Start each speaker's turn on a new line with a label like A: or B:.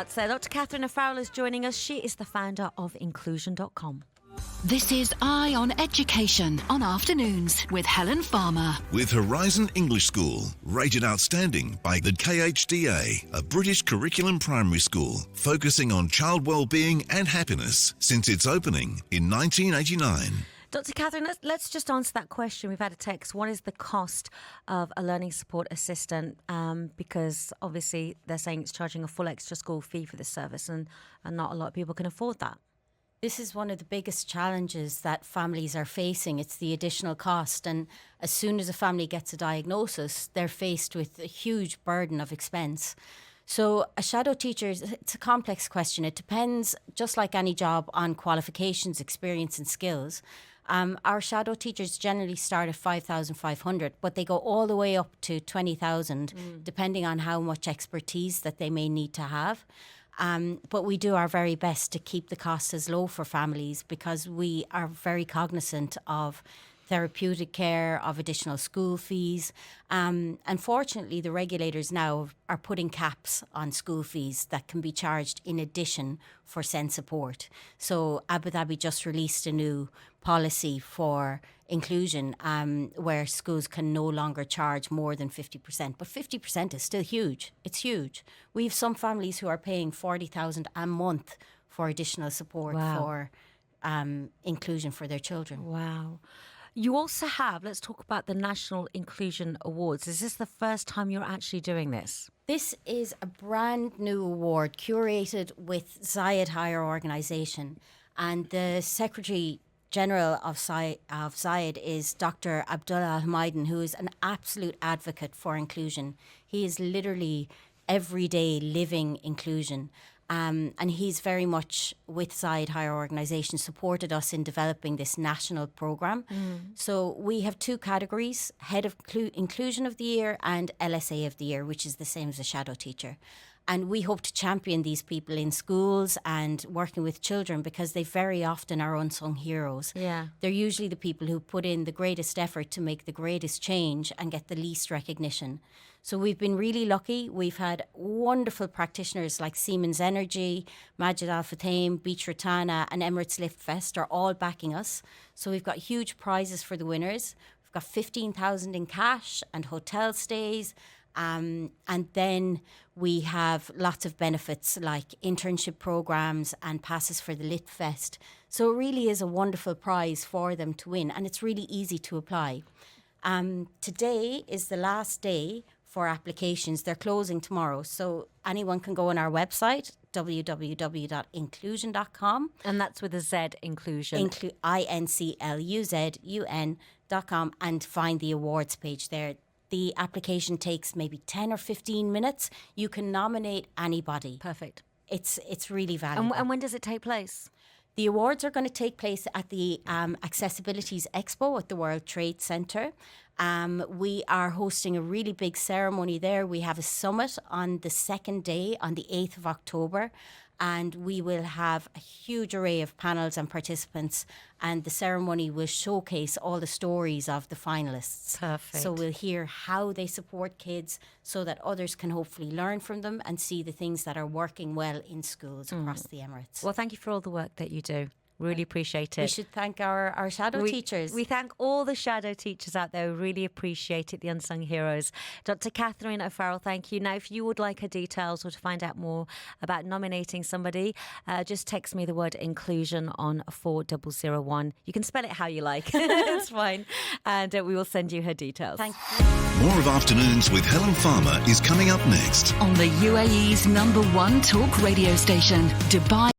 A: So Dr. Catherine O'Farrell is joining us. She is the founder of Incluzun.com.
B: This is Eye on Education on Afternoons with Helen Farmer.
C: With Horizon English School, rated outstanding by the KHDA, a British curriculum primary school focusing on child well-being and happiness since its opening in 1989.
A: Dr. Catherine, let's just answer that question. We've had a text. What is the cost of a learning support assistant? Because obviously they're saying it's charging a full extra school fee for this service, and not a lot of people can afford that.
D: This is one of the biggest challenges that families are facing. It's the additional cost. And as soon as a family gets a diagnosis, they're faced with a huge burden of expense. So a shadow teacher, it's a complex question. It depends, just like any job, on qualifications, experience and skills. Our shadow teachers generally start at 5,500, but they go all the way up to 20,000, depending on how much expertise that they may need to have. But we do our very best to keep the costs as low for families because we are very cognizant of therapeutic care, of additional school fees. Unfortunately, the regulators now are putting caps on school fees that can be charged in addition for SEND support. So Abu Dhabi just released a new policy for inclusion where schools can no longer charge more than 50%. But 50% is still huge. It's huge. We have some families who are paying 40,000 a month for additional support for inclusion for their children.
A: Wow. You also have, let's talk about the National Inclusion Awards. Is this the first time you're actually doing this?
D: This is a brand new award curated with Zayed Higher Organisation, and the Secretary General of Zayed is Dr. Abdullah Al-Humaydin, who is an absolute advocate for inclusion. He is literally everyday living inclusion. And he's very much, with Zayed Higher Organisation, supported us in developing this national programme. So we have two categories, Head of Inclusion of the Year and LSA of the Year, which is the same as a shadow teacher. And we hope to champion these people in schools and working with children because they very often are unsung heroes.
A: Yeah.
D: They're usually the people who put in the greatest effort to make the greatest change and get the least recognition. So we've been really lucky. We've had wonderful practitioners like Siemens Energy, Majid Al Futtaim, Beach Rotana and Emirates Lift Fest are all backing us. So we've got huge prizes for the winners. We've got 15,000 in cash and hotel stays. And then we have lots of benefits like internship programs and passes for the Lit Fest. So it really is a wonderful prize for them to win, and it's really easy to apply. Today is the last day for applications. They're closing tomorrow, so anyone can go on our website, www.incluzun.com.
A: And that's with a Z, Inclusion.
D: Incluzun.com, and find the awards page there. The application takes maybe 10 or 15 minutes. You can nominate anybody.
A: Perfect.
D: It's really valuable.
A: And when does it take place?
D: The awards are going to take place at the Accessibilities Expo at the World Trade Center. We are hosting a really big ceremony there. We have a summit on the second day, on the 8th of October. And we will have a huge array of panels and participants. And the ceremony will showcase all the stories of the finalists.
A: Perfect.
D: So we'll hear how they support kids so that others can hopefully learn from them and see the things that are working well in schools across the Emirates.
A: Well, thank you for all the work that you do. Really appreciate it.
D: We should thank our shadow teachers.
A: We thank all the shadow teachers out there. We really appreciate it, the unsung heroes. Dr. Catherine O'Farrell, thank you. Now, if you would like her details or to find out more about nominating somebody, just text me the word inclusion on 4001. You can spell it how you like. It's fine. And we will send you her details.
D: Thank you.
C: More of Afternoons with Helen Farmer is coming up next.
B: On the UAE's #1 talk radio station, Dubai.